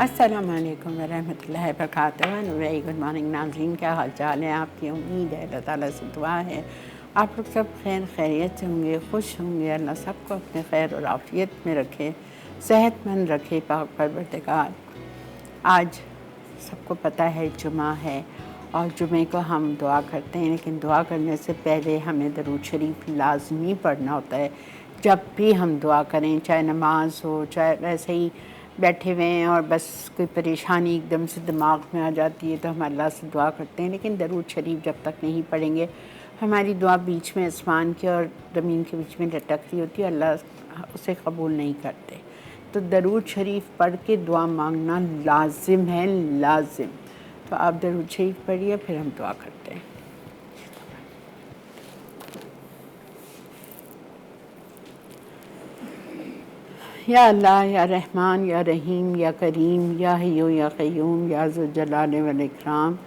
अस्सलामुअलैकुम वरहमतुल्लाहि वबरकातुहू। Very good morning नाज़रीन, क्या हाल चाल है आपकी? उम्मीद है, अल्लाह ताला से दुआ है आप लोग सब खैर खैरियत से होंगे, खुश होंगे। अल्लाह सबको अपने खैर और आफ़ियत में रखे, सेहतमंद रखे पाक परवरदिगार। आज सबको पता है जुमा है और जुमे को हम दुआ करते हैं, लेकिन दुआ करने से पहले हमें दरूद शरीफ लाज़मी पढ़ना होता है। जब भी हम दुआ करें, चाहे नमाज हो, चाहे वैसे ही बैठे हुए हैं और बस कोई परेशानी एकदम से दिमाग में आ जाती है तो हम अल्लाह से दुआ करते हैं, लेकिन दरूद शरीफ जब तक नहीं पढ़ेंगे हमारी दुआ बीच में आसमान के और ज़मीन के बीच में लटक रही होती है, अल्लाह उसे कबूल नहीं करते। तो दरूद शरीफ पढ़ के दुआ मांगना लाजिम है, लाजिम। तो आप दरूद शरीफ पढ़िए, फिर हम दुआ करते हैं। या अल्लाह, या रहमान, या रहीम, या करीम, या हय्यू या क़य्यूम, या ज़ुल जलाल वल इकराम,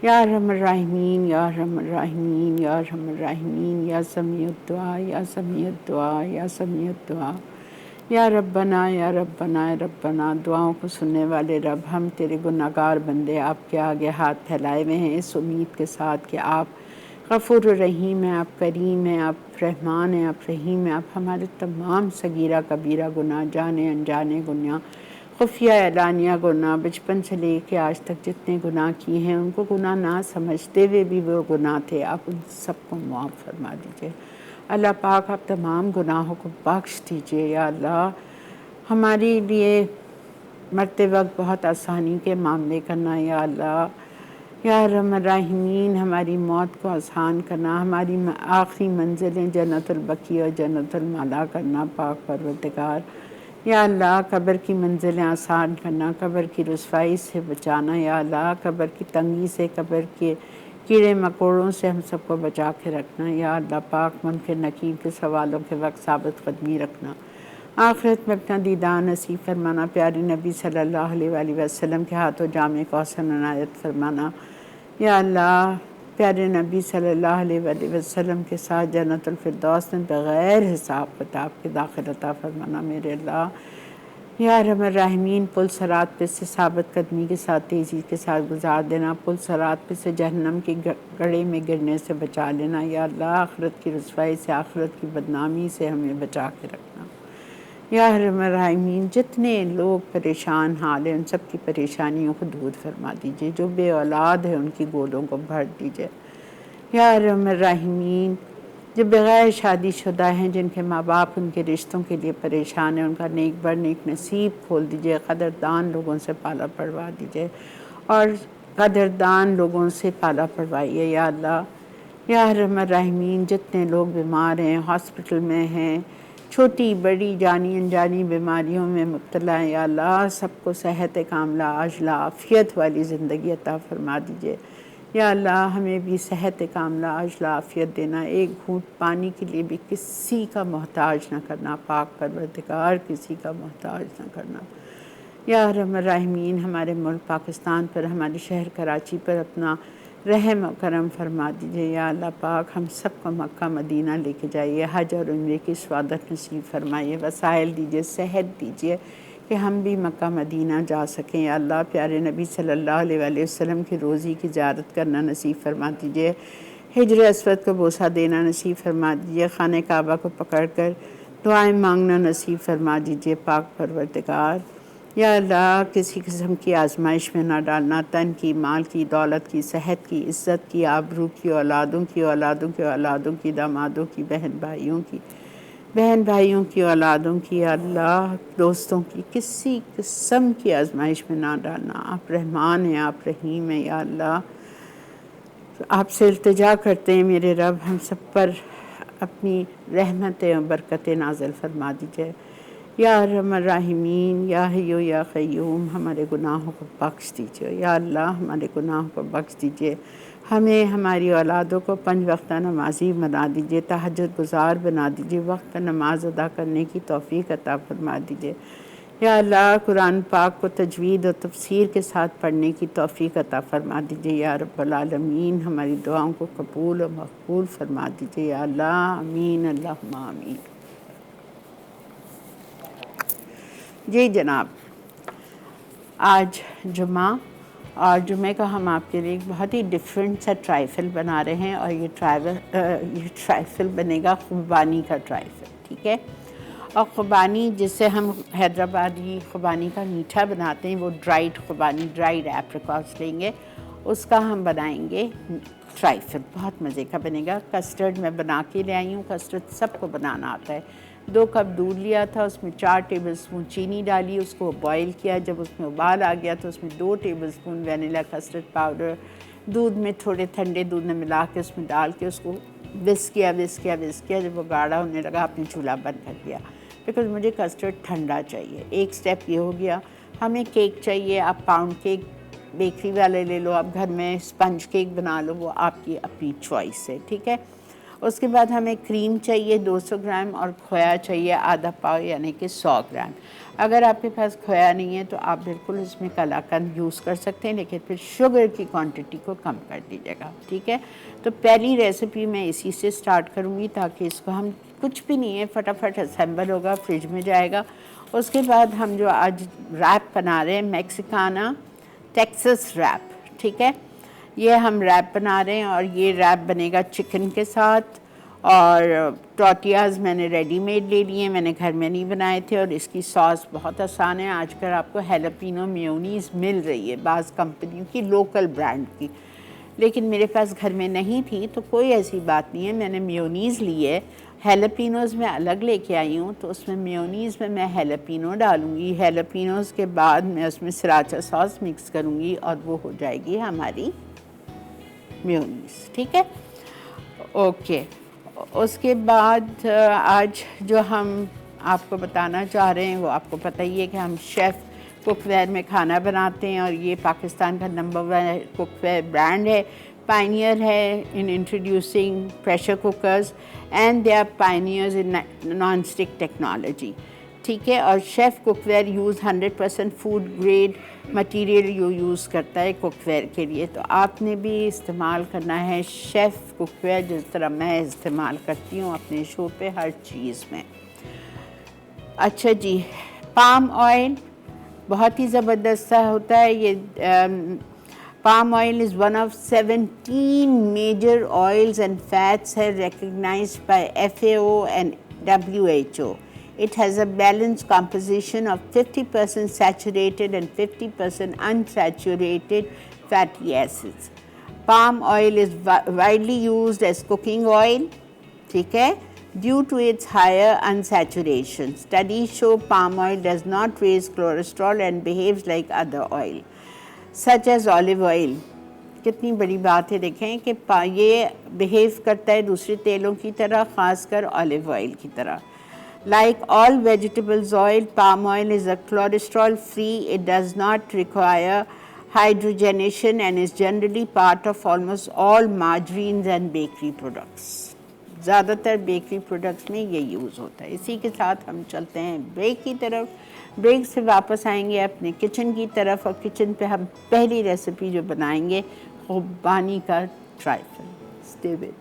या अरहमर राहिमीन, या अरहमर राहिमीन, या अरहमर राहिमीन, या समीउद दुआ, या समीउद दुआ, या समीउद दुआ। या रब्बना, या रब्बना, या रब्बना। दुआओं को सुनने वाले रब, हम तेरे गुनाहगार बंदे आपके आगे हाथ फैलाए हुए हैं इस उम्मीद के साथ कि आप गफ़ूर रहीम हैं, आप करीम हैं, आप रहमान हैं, आप रहीम हैं। आप हमारे तमाम सगीरा कबीरा गुनाह, जाने अनजाने गुनाह, खुफिया एलानिया गुनाह, बचपन से लेके आज तक जितने गुनाह किए हैं, उनको गुनाह ना समझते हुए भी वो गुनाह थे, आप उन सबको मुआफ़ फरमा दीजिए। अल्लाह पाक, आप तमाम गुनाहों को बख्श दीजिए। या अल्लाह, हमारे लिए मरते वक्त बहुत आसानी के मामले करना। या अल्लाह, या रहमान राहिमीन, हमारी मौत को आसान करना, हमारी आखिरी मंजिलें जन्नतुल बकी और जन्नतुल माला करना पाक परवरदिगार। या अल्लाह, कब्र की मंजिलें आसान करना, कब्र की रुसवाई से बचाना। या अल्लाह, कब्र की तंगी से, कब्र के कीड़े मकोड़ों से हम सबको बचा के रखना। या अल्लाह पाक, मुनकर नकीर के सवालों के वक्त साबित कदमी रखना, आखिरत में अपना दीदार नसीब फरमाना, प्यारे नबी सल्लल्लाहु अलैहि वसल्लम के हाथों जामे कौसर इनायत फरमाना। या अल्लाह, प्यारे नबी सल्लल्लाहु अलैहि वसल्लम के साथ जन्नतुल फिरदौस में बग़ैर हिसाब किताब के दाखिल अता फरमाना मेरे अल्लाह। या रहमान राहिमीन, पुल सरात पे से साबित कदमी के साथ तेज़ी के साथ गुजार देना, पुल सरात पे से जहन्नम के गड़े में गिरने से बचा लेना। या अल्लाह, आखिरत की रुसवाई से, आखिरत की बदनामी से हमें बचा के रखना। या रहमान राहिमीन, जितने लोग परेशान हाल हैं उन सब की परेशानियों को दूर फरमा दीजिए, जो बे औलाद है उनकी गोदों को भर दीजिए। या रहमान राहिमीन, जो बग़ैर शादीशुदा हैं, जिनके माँ बाप उनके रिश्तों के लिए परेशान हैं, उनका नेक बर नेक नसीब खोल दीजिए, क़दरदान लोगों से पाला पड़वा दीजिए और क़दरदान लोगों से पाला पड़वाइए। या अल्लाह, या रहमान राहिमीन, जितने लोग बीमार हैं, हॉस्पिटल में हैं, छोटी बड़ी जानी अनजानी बीमारियों में मुब्तला हैं, या अल्लाह सबको सेहत कामिला आजिला आफ़ियत वाली ज़िंदगी अता फ़रमा दीजिए। या अल्लाह, हमें भी सेहत कामिला आजिला आफ़ियत देना, एक घूंट पानी के लिए भी किसी का मोहताज न करना पाक परवरदिगार, किसी का मोहताज न करना। या रहमान राहिमीन, हमारे मुल्क पाकिस्तान पर, हमारे शहर कराची पर अपना रहम और करम फरमा दीजिए। या अल्लाह पाक, हम सबको मक्का मदीना लेके जाइए, हज और उम्रे की स्वादत नसीब फरमाइए, वसाइल दीजिए, सेहत दीजिए कि हम भी मक्का मदीना जा सकें। या अल्लाह, प्यारे नबी सल्लल्लाहु अलैहि वसल्लम की रोज़ी की ज़ियारत करना नसीब फरमा दीजिए, हिजर अस्वद को बोसा देना नसीब फरमा दीजिए, खाने काबा को पकड़ कर दुआएँ मांगना नसीब फरमा दीजिए पाक परवरदिगार। या अल्लाह, किसी किस्म की आजमाइश में ना डालना, तन की, माल की, दौलत की, सेहत की, इज़्ज़त की, आबरू की, औलादों की, औलादों के औलादों की, दामादों की, बहन भाइयों की, औलादों की, या अल्लाह दोस्तों की, किसी किस्म की आजमाइश में ना डालना। आप रहमान हैं, आप रहीम हैं। या अल्लाह, आपसे इल्तिजा करते हैं मेरे रब, हम सब पर अपनी रहमतें और बरकतें नाज़िल फरमा दीजिए। या रहमान राहिमीन, या हय्यू या क़य्यूम, हमारे गुनाहों को बख्श दीजिए। या अल्लाह, हमारे गुनाहों को बख्श दीजिए, हमें हमारी औलादों को 5 वक्त नमाजी बना दीजिए, तहज्जुद गुज़ार बना दीजिए, वक्त नमाज अदा करने की तौफ़ीक अता फरमा दीजिए। या अल्लाह, कुरान पाक को तजवीद और तफसीर के साथ पढ़ने की तौफ़ीक अता फ़रमा दीजिए। या रब्बल आलमीन, हमारी दुआओं को कबूल और मक़बूल फ़रमा दीजिए। या अल्लाह, आमीन, अल्लाहुम्मा आमीन। जी जनाब, आज जुमा और जुमे का हम आपके लिए एक बहुत ही डिफरेंट सा ट्राइफल बना रहे हैं और ये ट्राइफल बनेगा खुबानी का ट्राइफल, ठीक है। और खुबानी जिससे हम हैदराबादी खुबानी का मीठा बनाते हैं, वो ड्राइड खुबानी, ड्राइड एप्रिकॉट्स लेंगे, उसका हम बनाएंगे ट्राइफल। बहुत मज़े का बनेगा। कस्टर्ड मैं बना के ले आई हूँ। कस्टर्ड सबको बनाना आता है। 2 कप दूध लिया था, उसमें 4 टेबलस्पून चीनी डाली, उसको बॉईल किया। जब उसमें उबाल आ गया तो उसमें 2 टेबलस्पून वनीला कस्टर्ड पाउडर दूध में, थोड़े ठंडे दूध में मिला के उसमें डाल के उसको विस्क किया। जब वो गाढ़ा होने लगा आपने चूल्हा बंद कर दिया, बिकॉज़ मुझे कस्टर्ड ठंडा चाहिए। एक स्टेप ये हो गया। हमें केक चाहिए। आप पाउंड केक बेकरी वाले ले लो, आप घर में स्पंज केक बना लो, वो आपकी अपनी चॉइस है, ठीक है। उसके बाद हमें क्रीम चाहिए 200 ग्राम और खोया चाहिए आधा पाव यानी कि 100 ग्राम। अगर आपके पास खोया नहीं है तो आप बिल्कुल इसमें कलाकंद यूज़ कर सकते हैं, लेकिन फिर शुगर की क्वांटिटी को कम कर दीजिएगा, ठीक है। तो पहली रेसिपी मैं इसी से स्टार्ट करूँगी ताकि इसको हम, कुछ भी नहीं है, फटाफट असेंबल होगा, फ्रिज में जाएगा। उसके बाद हम जो आज रैप बना रहे हैं, मैक्सिकाना टेक्सास रैप, ठीक है। ये हम रैप बना रहे हैं और ये रैप बनेगा चिकन के साथ। और टॉर्टियाज़ मैंने रेडीमेड ले लिए, मैंने घर में नहीं बनाए थे। और इसकी सॉस बहुत आसान है। आजकल आपको हैलापिनो मेयोनीज़ मिल रही है बाज़ कंपनियों की, लोकल ब्रांड की, लेकिन मेरे पास घर में नहीं थी, तो कोई ऐसी बात नहीं है। मैंने मेयोनीज़ ली है। हैलापिनोज़ मैं अलग लेके आई हूँ, तो उसमें मेयोनीज़ में मैं हैलापिनो डालूँगी। हैलापिनोज़ के बाद मैं उसमें सराचा सॉस मिक्स करूँगी और वो हो जाएगी हमारी मेयोनीज़, ठीक है। ओके, उसके बाद आज जो हम आपको बताना चाह रहे हैं वो आपको पता ही है कि हम शेफ़ कुकवेयर में खाना बनाते हैं और ये पाकिस्तान का नंबर 1 कुकवेयर ब्रांड है। पायनियर है in introducing pressure cookers and they are pioneers in non stick technology, ठीक है। और chef cookware use 100% food grade material use करता है कुकवेयर के लिए। तो आपने भी इस्तेमाल करना है शेफ़ कुकवेयर, जिस तरह मैं इस्तेमाल करती हूँ अपने शो पे हर चीज़ में। अच्छा जी, पाम ऑयल बहुत ही ज़बरदस्त सा होता है ये। Palm oil is one of 17 major oils and fats है recognized by FAO and WHO. It has a balanced composition of 50% saturated and 50% unsaturated fatty acids. Palm oil is widely used as cooking oil, ठीक है, due to its higher unsaturation. Studies show palm oil does not raise cholesterol and behaves like other oil, such as olive oil. कितनी बड़ी बात है, देखें कि ये behave करता है दूसरे तेलों की तरह, ख़ासकर ऑलिव ऑयल की तरह। Like all vegetables oil, palm oil is a cholesterol free. It does not require hydrogenation and is generally part of almost all margarines and bakery products. ज़्यादातर बेकरी प्रोडक्ट्स में ये यूज़ होता है। इसी के साथ हम चलते हैं ब्रेक की तरफ। ब्रेक से वापस आएंगे अपने किचन की तरफ और किचन पे हम पहली रेसिपी जो बनाएंगे खुबानी का ट्राइफल। Stay with.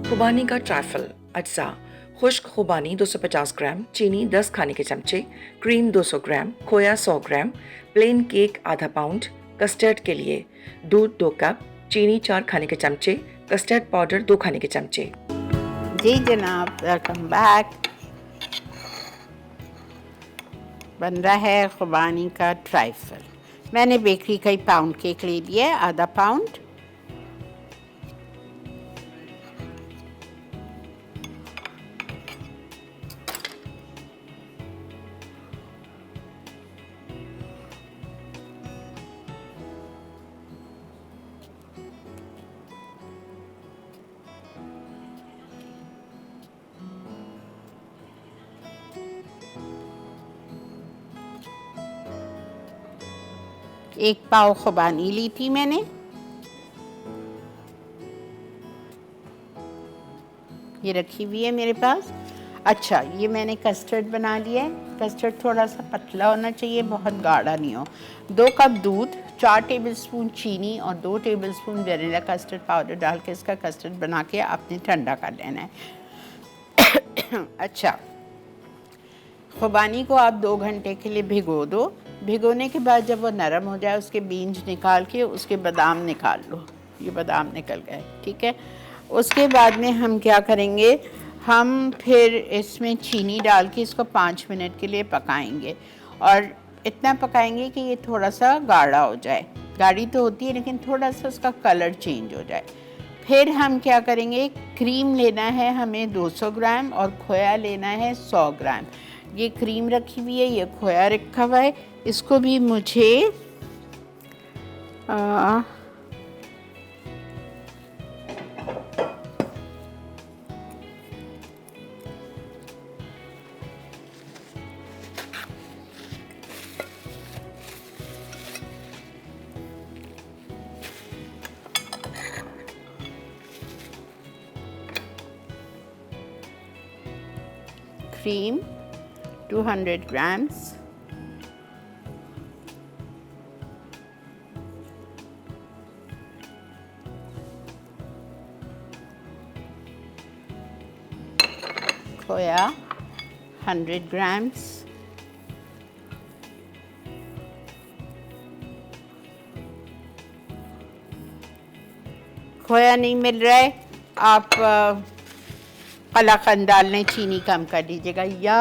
खुबानी का ट्राइफल अज्जा: खुश्क खुबानी 250 ग्राम, चीनी 10 खाने के चमचे, क्रीम 200 ग्राम, खोया 100 ग्राम, प्लेन केक आधा पाउंड, कस्टर्ड के लिए दूध 2 कप, चीनी 4 खाने के चमचे, कस्टर्ड पाउडर 2 खाने के चमचे। जी जनाब, वेलकम बैक। बन रहा है खुबानी का ट्राइफल। मैंने बेकरी का ही पाउंड केक ले लिया है, आधा पाउंड। एक पाव खुबानी ली थी मैंने। ये रखी हुई है मेरे पास। अच्छा, ये मैंने कस्टर्ड बना लिया है। कस्टर्ड थोड़ा सा पतला होना चाहिए, बहुत गाढ़ा नहीं हो। 2 कप दूध, 4 टेबलस्पून चीनी और 2 टेबलस्पून वेनिला कस्टर्ड पाउडर डाल के इसका कस्टर्ड बना के आपने ठंडा कर लेना है। अच्छा, खुबानी को आप 2 घंटे के लिए भिगो दो। भिगोने के बाद जब वो नरम हो जाए उसके बीज निकाल के उसके बादाम निकाल लो। ये बादाम निकल गए, ठीक है। उसके बाद में हम क्या करेंगे, हम फिर इसमें चीनी डाल के इसको 5 मिनट के लिए पकाएंगे और इतना पकाएंगे कि ये थोड़ा सा गाढ़ा हो जाए। गाढ़ी तो होती है लेकिन थोड़ा सा उसका कलर चेंज हो जाए। फिर हम क्या करेंगे, क्रीम लेना है हमें 200 ग्राम और खोया लेना है 100 ग्राम। ये क्रीम रखी हुई है, ये खोया रखा हुआ है। इसको भी मुझे cream 200 grams, खोया 100 grams, खोया नहीं मिल रहा है आप कलाकंद डाल लें, चीनी कम कर दीजिएगा, या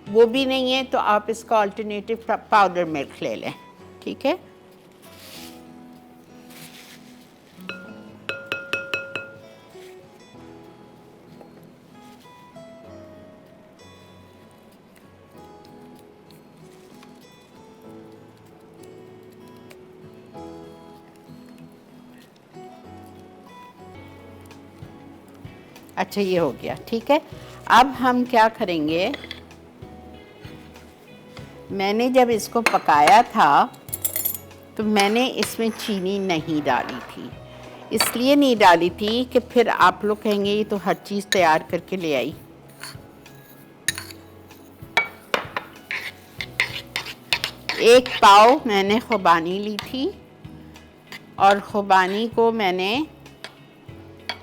वो भी नहीं है तो आप इसका अल्टरनेटिव पाउडर मिल्क ले लें, ठीक है। अच्छा ये हो गया, ठीक है। अब हम क्या करेंगे, मैंने जब इसको पकाया था तो मैंने इसमें चीनी नहीं डाली थी। इसलिए नहीं डाली थी कि फिर आप लोग कहेंगे ये तो हर चीज़ तैयार करके ले आई। एक पाव मैंने खुबानी ली थी और खुबानी को मैंने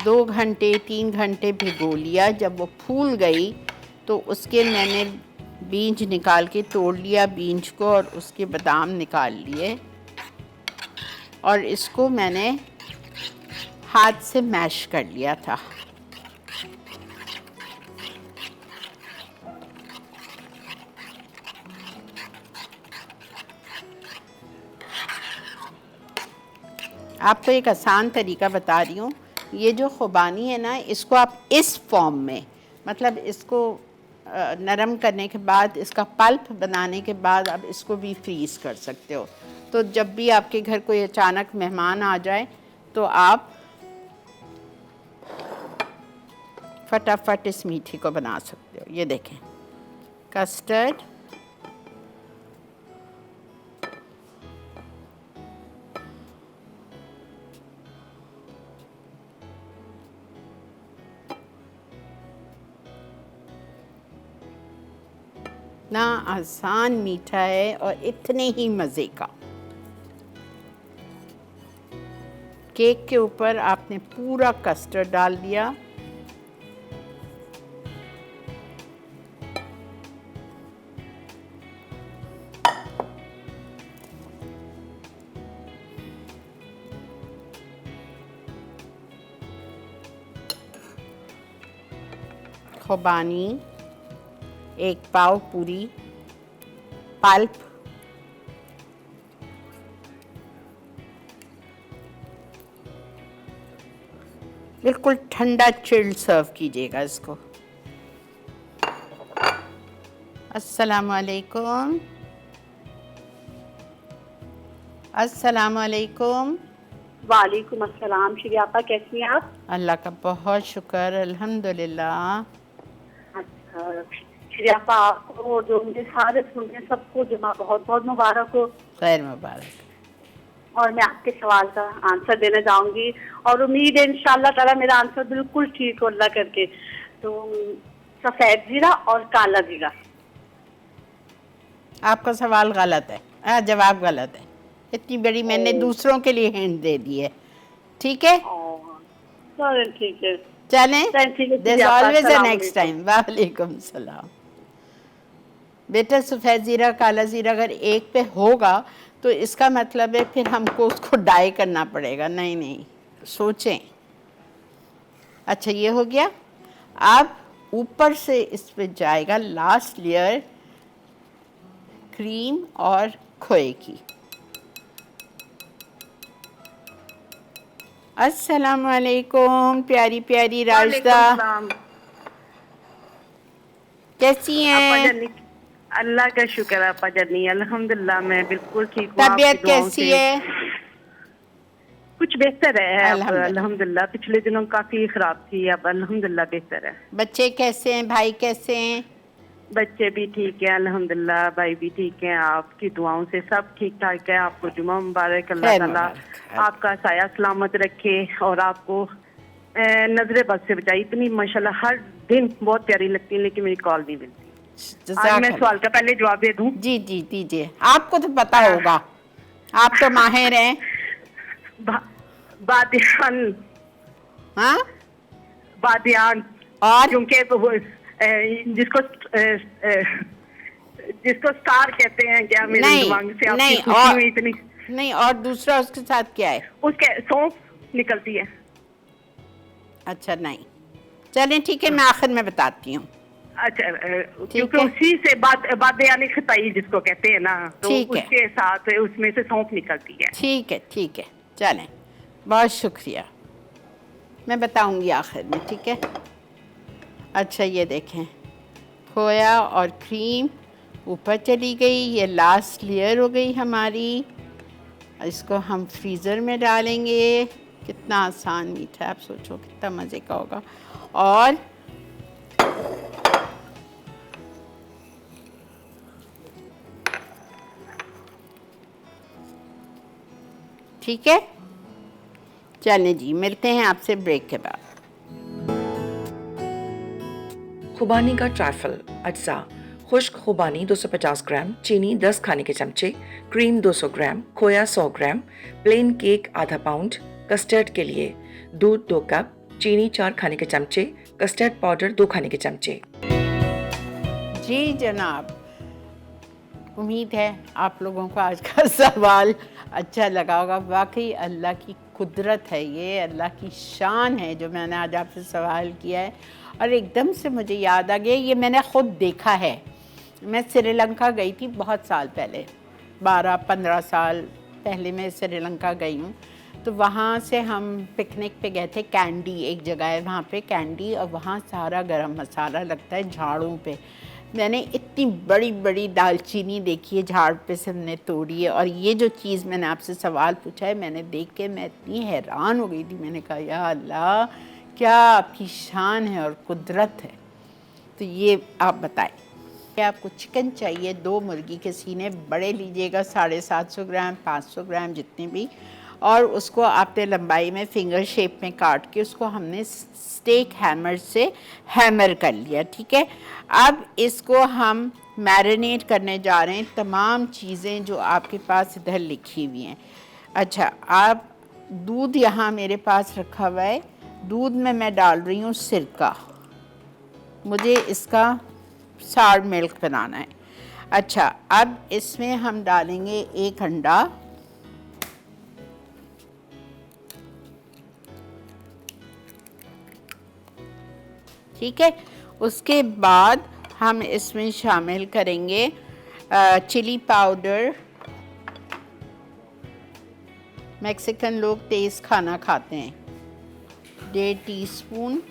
2 घंटे 3 घंटे भिगो लिया। जब वो फूल गई तो उसके मैंने बीज निकाल के तोड़ लिया बीज को और उसके बादाम निकाल लिए और इसको मैंने हाथ से मैश कर लिया था। आपको एक आसान तरीका बता रही हूँ। ये जो खुबानी है ना, इसको आप इस फॉर्म में, मतलब इसको नरम करने के बाद, इसका पल्प बनाने के बाद आप इसको भी फ्रीज़ कर सकते हो। तो जब भी आपके घर कोई अचानक मेहमान आ जाए तो आप फटाफट इस मीठी को बना सकते हो। ये देखें, कस्टर्ड, इतना आसान मीठा है और इतने ही मज़े का। केक के ऊपर आपने पूरा कस्टर्ड डाल दिया, खुबानी 1 पाव पूरी, पल्प, बिल्कुल ठंडा चिल्ड सर्व कीजिएगा इसको। अस्सलामुअलैकुम, अस्सलामुअलैकुम। वालेकुम अस्सलाम। श्री आपा कैसी हैं आप? अल्लाह का बहुत शुक्र, अल्हम्दुलिल्लाह। अच्छा श्री आपा, आपको जो मुझे सारे सुनने सबको जुमा बहुत बहुत मुबारक हो। खैर मुबारक। और मैं आपके सवाल का आंसर देना चाहूँगी और उम्मीद है इंशाअल्लाह ताला मेरा आंसर बिल्कुल ठीक हो अल्लाह करके। तो सफ़ेद जीरा और काला जीरा। आपका सवाल गलत है, जवाब गलत है। इतनी बड़ी मैंने दूसरों के लिए हिंट दे दी है, ठीक है। चलें ठीक है, चलें, ठीक है। there's always a next time। वालेकुम सलाम। बेटा सफ़ेद ज़ीरा काला ज़ीरा अगर एक पे होगा तो इसका मतलब है फिर हमको उसको डाई करना पड़ेगा। नहीं नहीं, सोचें। अच्छा ये हो गया। अब ऊपर से इस पे जाएगा लास्ट लेयर क्रीम और खोए की। अस्सलाम वालेकुम प्यारी प्यारी राजदा, वालेकुम सलाम। कैसी आपा हैं? जन्नी, अल्लाह का शुक्र है आपा जन्नी, अल्हम्दुलिल्लाह मैं बिल्कुल ठीक हूँ आपकी तबीयत दुआओं कैसी से। है? कुछ बेहतर है अब अल्हम्दुलिल्लाह। अल्हम्दुलिल्लाह। पिछले दिनों काफी खराब थी, अब अल्हम्दुलिल्लाह बेहतर है। बच्चे कैसे हैं? भाई कैसे हैं? बच्चे भी ठीक है अल्हम्दुलिल्लाह, भाई भी ठीक है, आपकी दुआओं से सब ठीक ठाक है। आपको जुमा मुबारक, अल्लाह खैर ताला मुबारक। आपका साया सलामत रखे और आपको नजरे बद से बचाई। इतनी माशाल्लाह हर दिन बहुत प्यारी लगती है, लेकिन मेरी कॉल नहीं मिलती। आज मैं जज़ाकल्लाह। सवाल का पहले जवाब दे दूं। जी जी दीजिए, आपको तो पता होगा, आप तो माहिर हैं। बा, बादियान हाँ, बादियान और क्योंकि तो वो जिसको जिसको स्टार कहते हैं, क्या मेरे नहीं दिमाग से आपकी नहीं, खुशी और हुई इतनी। नहीं, और दूसरा उसके साथ क्या है? उसके सौंफ निकलती है। अच्छा नहीं, चलें ठीक है, मैं आखिर में बताती हूँ। अच्छा ठीक क्योंकि है, उसी से बादियानी खताई जिसको कहते हैं ना, तो ठीक है, उसके साथ उसमें से सौंफ निकलती है। ठीक है, ठीक है, चलें, बहुत शुक्रिया, मैं बताऊंगी आखिर में, ठीक है। अच्छा ये देखें, खोया और क्रीम ऊपर चली गई, ये लास्ट लेयर हो गई हमारी। इसको हम फ्रीज़र में डालेंगे। कितना आसान मीठा है, आप सोचो कितना मज़े का होगा। और ठीक है, चलें जी, मिलते हैं आपसे ब्रेक के बाद। खुबानी का ट्रैफल अज्जा: खुश्क खुबानी 250 ग्राम, चीनी 10 खाने के चमचे, क्रीम 200 ग्राम, खोया 100 ग्राम, प्लेन केक आधा पाउंड, कस्टर्ड के लिए दूध 2 कप, चीनी 4 खाने के चमचे, कस्टर्ड पाउडर 2 खाने के चमचे। जी जनाब, उम्मीद है आप लोगों को आज का सवाल अच्छा लगा होगा। वाकई अल्लाह की कुदरत है, ये अल्लाह की शान है जो मैंने आज आपसे सवाल किया है। और एकदम से मुझे याद आ गया, ये मैंने ख़ुद देखा है। मैं श्रीलंका गई थी बहुत साल पहले, 12-15 साल पहले मैं श्रीलंका गई हूँ। तो वहाँ से हम पिकनिक पे गए थे, कैंडी एक जगह है वहाँ पे कैंडी, और वहाँ सारा गरम मसाला लगता है झाड़ों पे। मैंने इतनी बड़ी बड़ी दालचीनी देखी है, झाड़ पे से हमने तोड़ी है। और ये जो चीज़ मैंने आपसे सवाल पूछा है, मैंने देख के मैं इतनी हैरान हो गई थी। मैंने कहा या अल्लाह, क्या आपकी शान है और कुदरत है। तो ये आप बताएं, क्या आपको चिकन चाहिए? 2 मुर्गी के सीने बड़े लीजिएगा, 750 ग्राम 500 ग्राम जितने भी, और उसको आपने लंबाई में फिंगर शेप में काट के उसको हमने स्टेक हैमर से हैमर कर लिया, ठीक है। अब इसको हम मैरिनेट करने जा रहे हैं, तमाम चीज़ें जो आपके पास इधर लिखी हुई हैं। अच्छा, आप दूध यहाँ मेरे पास रखा हुआ है, दूध में मैं डाल रही हूँ सिरका, मुझे इसका सार मिल्क बनाना है। अच्छा, अब इसमें हम डालेंगे 1 अंडा, ठीक है। उसके बाद हम इसमें शामिल करेंगे चिली पाउडर। मैक्सिकन लोग तेज़ खाना खाते हैं, 1.5 teaspoon.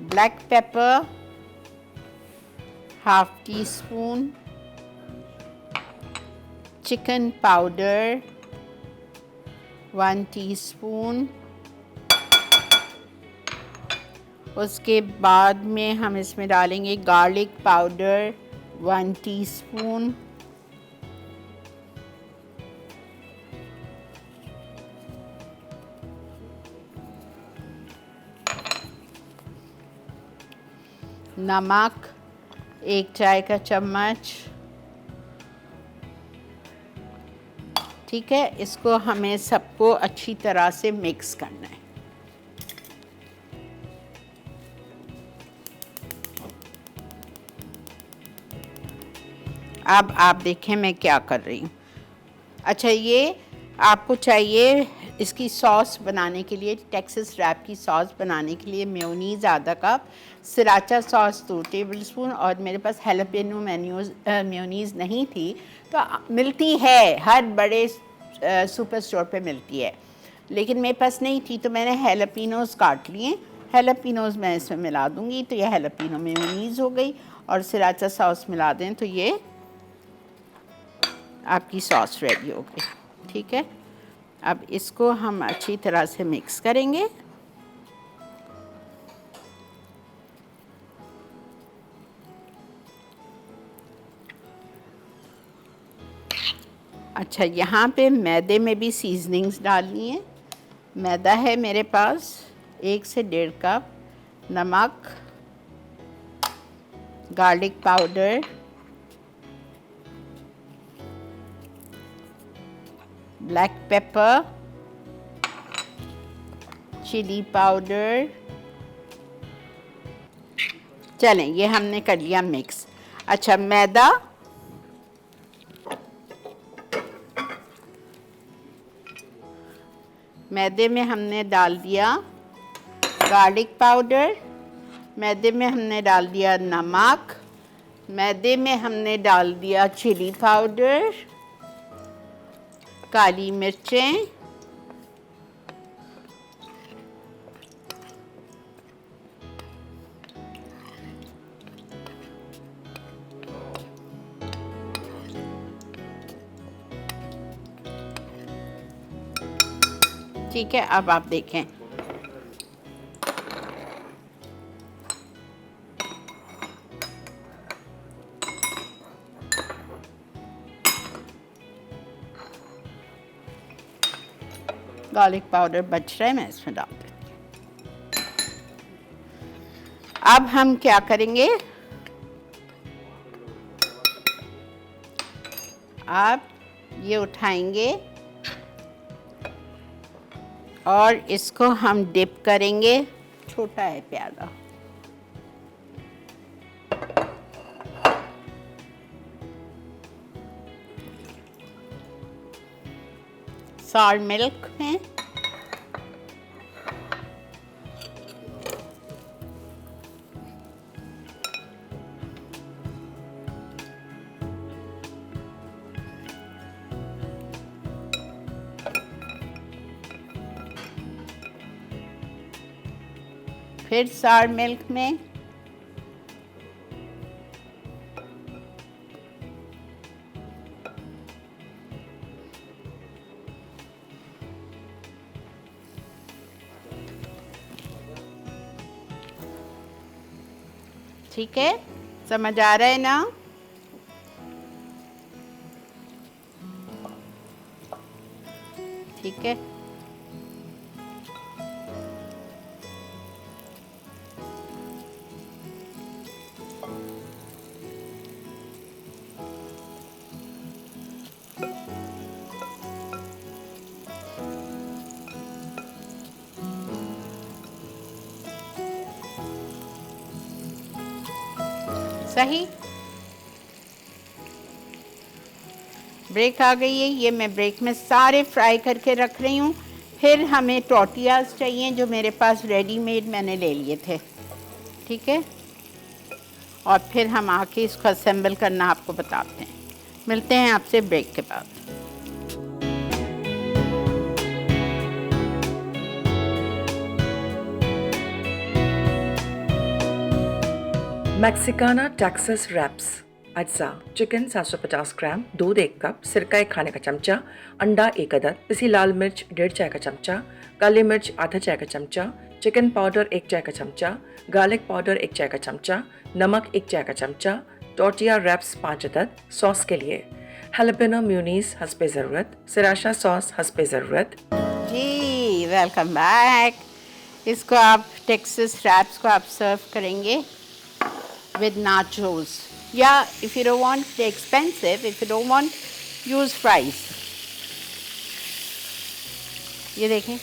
Black pepper 1/2 teaspoon. Chicken powder 1 teaspoon. उसके बाद में हम इसमें डालेंगे गार्लिक पाउडर 1 टीस्पून। नमक 1 चाय का चम्मच, ठीक है। इसको हमें सबको अच्छी तरह से मिक्स करना है। अब आप देखें मैं क्या कर रही हूँ। अच्छा, ये आपको चाहिए इसकी सॉस बनाने के लिए, टेक्सास रैप की सॉस बनाने के लिए मेयोनीज़ आधा कप, सराचा सॉस 2 टेबलस्पून, और मेरे पास हैलोपेनो मेयोनीज़ नहीं थी तो मिलती है, हर बड़े सुपर स्टोर पे मिलती है, लेकिन मेरे पास नहीं थी तो मैंने हैलोपिनोज़ काट लिए। हैलोपिनोज़ मैं इसमें मिला दूँगी तो ये हैलोपिनो मेयोनीज़ हो गई, और सराचा सॉस मिला दें तो ये आपकी सॉस रेडी हो गई। ठीक है, अब इसको हम अच्छी तरह से मिक्स करेंगे। अच्छा, यहाँ पे मैदे में भी सीजनिंग्स डालनी है। मैदा है मेरे पास 1 से 1.5 कप, नमक, garlic powder, black pepper, chili powder. चलें, ये हमने कर लिया मिक्स। अच्छा, मैदे में हमने डाल दिया गार्लिक पाउडर, मैदे में हमने डाल दिया नमक, मैदे में हमने डाल दिया चिली पाउडर, काली मिर्चें, ठीक है। अब आप देखें, गार्लिक पाउडर बच रहा है, मैं इसमें डाल देती हूँ। अब हम क्या करेंगे, आप ये उठाएंगे और इसको हम डिप करेंगे। छोटा है प्याला, सॉल्ट मिल्क में, फिर सॉल्ट मिल्क में, ठीक है, समझ आ रहा है ना? ठीक है, सही। ब्रेक आ गई है, ये मैं ब्रेक में सारे फ्राई करके रख रही हूँ। फिर हमें टोर्टियाज चाहिए, जो मेरे पास रेडीमेड मैंने ले लिए थे, ठीक है। और फिर हम आके इसको असेंबल करना आपको बताते हैं। मिलते हैं आपसे ब्रेक के बाद। मैक्सिकाना टेक्सास रैप्स अज्जा, चिकन 750 ग्राम, दूध 1 कप, सिरका 1 खाने का चमचा, अंडा 1 अदद, पिसी लाल मिर्च 1.5 चाय का चमचा, काली मिर्च आधा चाय का चमचा, चिकन पाउडर 1 चाय का चमचा, गार्लिक पाउडर 1 चाय का चमचा, नमक 1 चाय का चमचा, टोर्टिया रैप्स 5 अदद। सॉस के लिए हैलोपेनो मेयोनीज हस्बे ज़रूरत, सराशा सॉस हस्बे ज़रूरत। जी वेलकम बैक। इसको आप टेक्सास रैप्स को आप सर्व करेंगे with nachos, yeah, if you don't want expensive, if you don't want, use fries। ये देखें,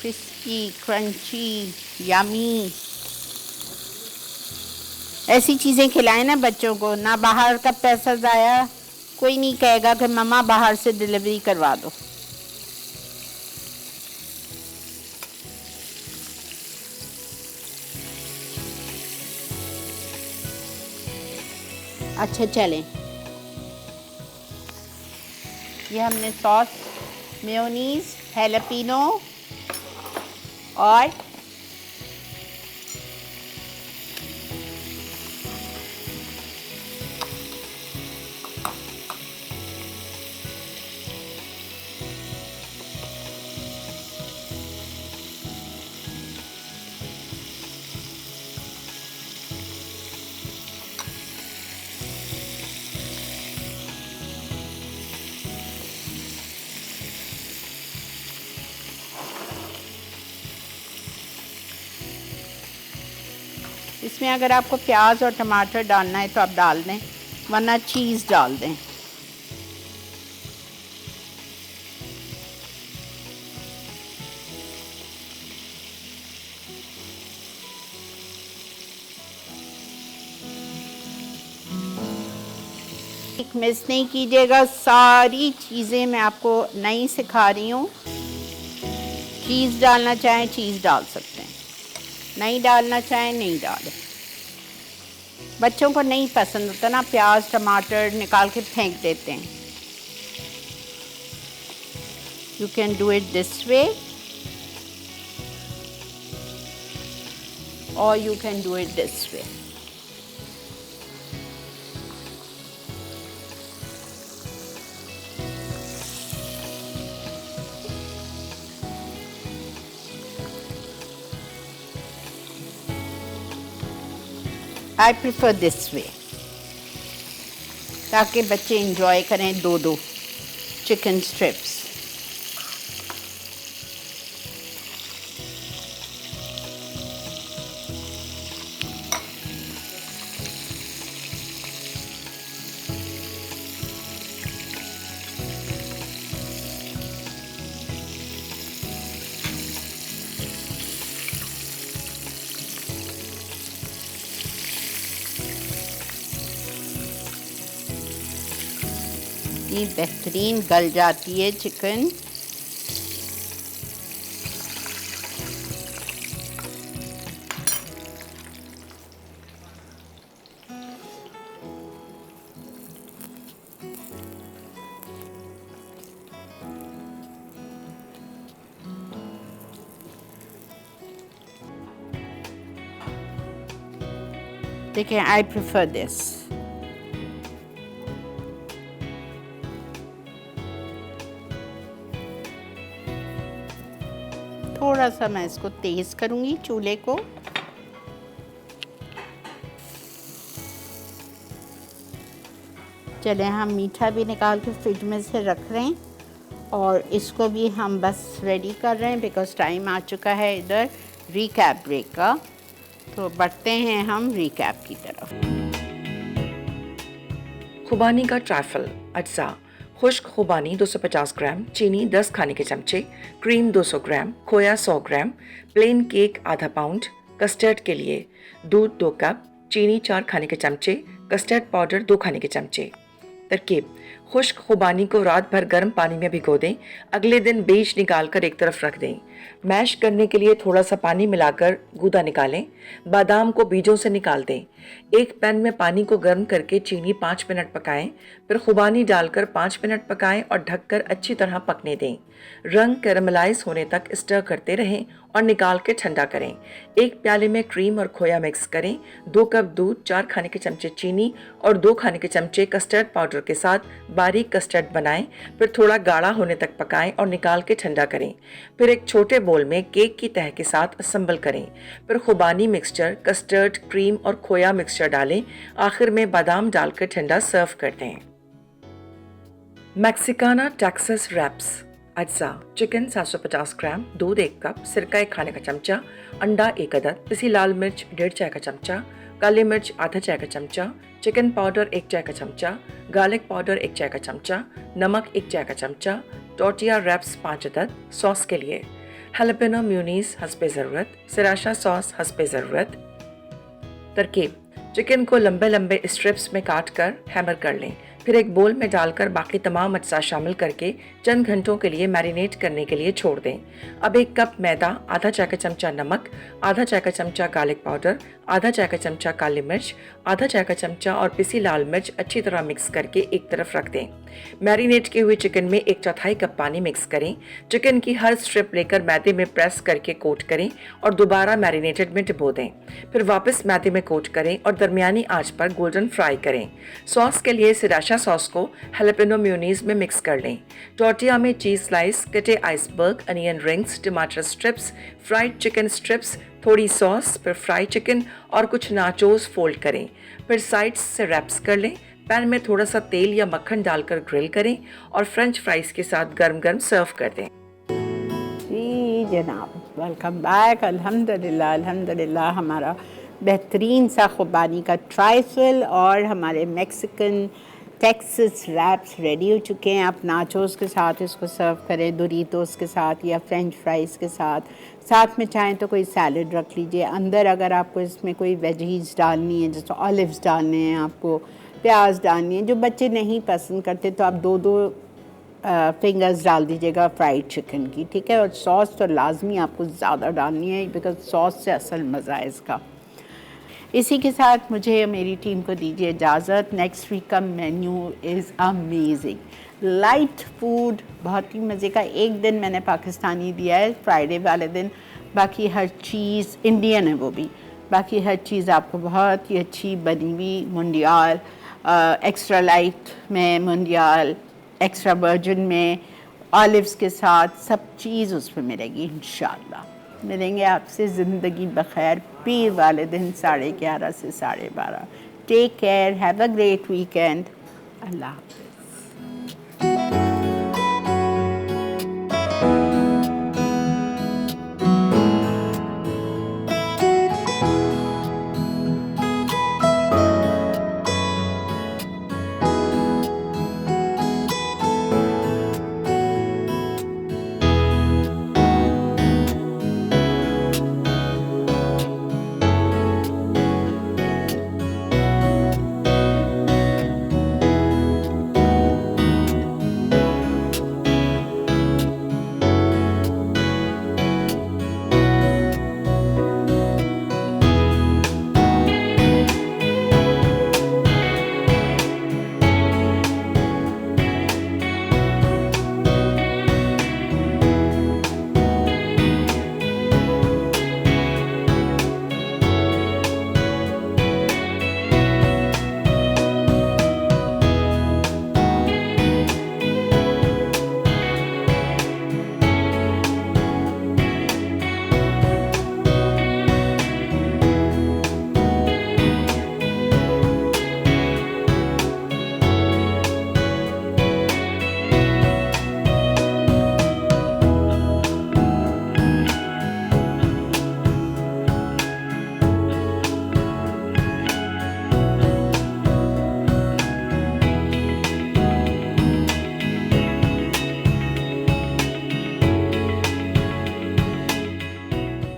क्रिस्पी, क्रंची, यमी। ऐसी चीज़ें खिलाएं ना बच्चों को, ना बाहर का पैसा ज़ाया। कोई नहीं कहेगा कि मम्मा बाहर से डिलीवरी करवा दो। अच्छा चलें, ये हमने सॉस, मेयोनीज, हैलापिनो और इसमें अगर आपको प्याज और टमाटर डालना है तो आप डाल दें, वरना चीज़ डाल दें। एक मिस नहीं कीजिएगा, सारी चीज़ें मैं आपको नई सिखा रही हूँ। चीज़ डालना चाहें चीज़ डाल सकते हैं, नहीं डालना चाहें नहीं डालें। बच्चों को नहीं पसंद होता ना, प्याज टमाटर निकाल के फेंक देते हैं। You can do it this way or you can do it this way. I prefer this way, ताकि बच्चे इंजॉय करें दो दो चिकन स्ट्रिप्स। ये बेहतरीन गल जाती है चिकन। देखिए, आई प्रेफर दिस। थोड़ा सा मैं इसको तेज़ करूँगी चूल्हे को। चलें, हम मीठा भी निकाल के फ्रिज में से रख रहे हैं और इसको भी हम बस रेडी कर रहे हैं, बिकॉज़ टाइम आ चुका है इधर रिकैप ब्रेक का। तो बढ़ते हैं हम रिकैप की तरफ। खुबानी का ट्रैफल अज्जा: खुश्क खुबानी 250 ग्राम, चीनी 10 खाने के चमचे, क्रीम 200 ग्राम, खोया 100 ग्राम, प्लेन केक आधा पाउंड, कस्टर्ड के लिए दूध 2 कप, चीनी 4 खाने के चमचे, कस्टर्ड पाउडर 2 खाने के चमचे। तरकीब: खुश्क खुबानी को रात भर गर्म पानी में भिगो दें, अगले दिन बीज निकालकर एक तरफ रख दें। मैश करने के लिए थोड़ा सा पानी मिलाकर गूदा निकालें। बादाम को बीजों से निकाल दें। एक पैन में पानी को गर्म करके चीनी 5 मिनट पकाएं, फिर खुबानी डालकर 5 मिनट पकाएं और ढककर अच्छी तरह पकने दें। रंग कैरमलाइज होने तक स्टर करते रहें और निकाल के ठंडा करें। एक प्याले में क्रीम और खोया मिक्स करें। 2 कप दूध, 4 खाने के चमचे चीनी और 2 खाने के चमचे कस्टर्ड पाउडर के साथ बारीक कस्टर्ड बनाएं, फिर थोड़ा गाढ़ा होने तक पकाएं और निकाल के ठंडा करें। फिर एक छोटे बोल में केक की तह के साथ असम्बल करें। फिर खुबानी मिक्सचर, कस्टर्ड, क्रीम और खोया मिक्सचर डालें। आखिर में बादाम डालकर ठंडा सर्व कर दें। मैक्सिकाना टेक्सास रैप्स अज्जा: चिकन 750 ग्राम, दूध 1 कप, सिरका 1 खाने का चमचा, अंडा 1 अदद, पिसी लाल मिर्च 1.5 चाय का चमचा, काली मिर्च आधा चाय का चमचा, चिकन पाउडर 1 चाय का चमचा, गार्लिक पाउडर 1 चाय का चमचा, नमक 1 चाय का चमचा, टोर्टिया रैप्स 5 अदद। सॉस के लिए हैलापेनो म्यूनीस हस्बे ज़रूरत, सिराशा सॉस हस्बे ज़रूरत। तरकीब: चिकन को लंबे लंबे स्ट्रिप्स में काट कर हैमर कर लें। फिर एक बोल में डालकर बाकी तमाम अज्जा शामिल करके चंद घंटों के लिए मैरिनेट करने के लिए छोड़ दें। अब 1 कप मैदा, आधा चाय का चमचा नमक, आधा चाय का चमचा गार्लिक पाउडर, आधा चाय का चमचा काली मिर्च, आधा चाय का चमचा और पिसी लाल मिर्च अच्छी तरह मिक्स करके एक तरफ रख दें। मैरिनेट किए हुए चिकन में 1/4 कप पानी मिक्स करें। चिकन की हर स्ट्रिप लेकर मैदे में प्रेस करके कोट करें और दोबारा मैरिनेटेड में डुबो दें। फिर वापस मैदे में कोट करें और दरमियानी आंच पर गोल्डन फ्राई करें। सॉस के लिए सिराशा सॉस को हैलापेनो म्यूनीज में मिक्स कर लें। टोर्टिया में चीज स्लाइस, कटे आइसबर्ग, अनियन रिंग्स, टमाटर स्ट्रिप्स, फ्राइड चिकन स्ट्रिप्स, थोड़ी सॉस, फिर फ्राई चिकन और कुछ नाचोस फोल्ड करें। फिर साइड्स से रैप्स कर लें। पैन में थोड़ा सा तेल या मक्खन डालकर ग्रिल करें और फ्रेंच फ्राइज के साथ गर्म गर्म सर्व कर दें। जी जनाब, वेलकम बैक। अल्हम्दुलिल्लाह अल्हम्दुलिल्लाह हमारा बेहतरीन सा खुबानी का ट्राइफल और हमारे मेक्सिकन टेक्सास रैप्स रेडी हो चुके हैं। आप नाचोस के साथ इसको सर्व करें, डोरिटोस के साथ या फ्रेंच फ्राइज़ के साथ में चाहें तो कोई सैलड रख लीजिए। अंदर अगर आपको इसमें कोई वेजीज डालनी है, जैसे ऑलिव्स डालने हैं, आपको प्याज डालनी है, जो बच्चे नहीं पसंद करते तो आप 2-2 फिंगर्स डाल दीजिएगा फ्राइड चिकन की, ठीक है। और सॉस तो लाजमी आपको ज़्यादा डालनी है बिकॉज सॉस से असल मज़ा है इसका। इसी के साथ मुझे मेरी टीम को दीजिए इजाज़त। नेक्स्ट वीक का menu is amazing, light food, बहुत ही मज़े का। एक दिन मैंने पाकिस्तानी दिया है, फ्राइडे वाले दिन, बाकी हर चीज़ इंडियन है वो भी। बाकी हर चीज़ आपको बहुत ही अच्छी बनी हुई मुंडियाल, एक्स्ट्रा लाइट में मुंडियाल, एक्स्ट्रा वर्जिन में ऑलिव्स के साथ सब चीज़ उसमें मिलेगी इंशाल्लाह। मिलेंगे आपसे ज़िंदगी बखैर पीर वाले दिन 11:30 से 12:30। Take care, have a great weekend. अल्लाह हाफ़िज़।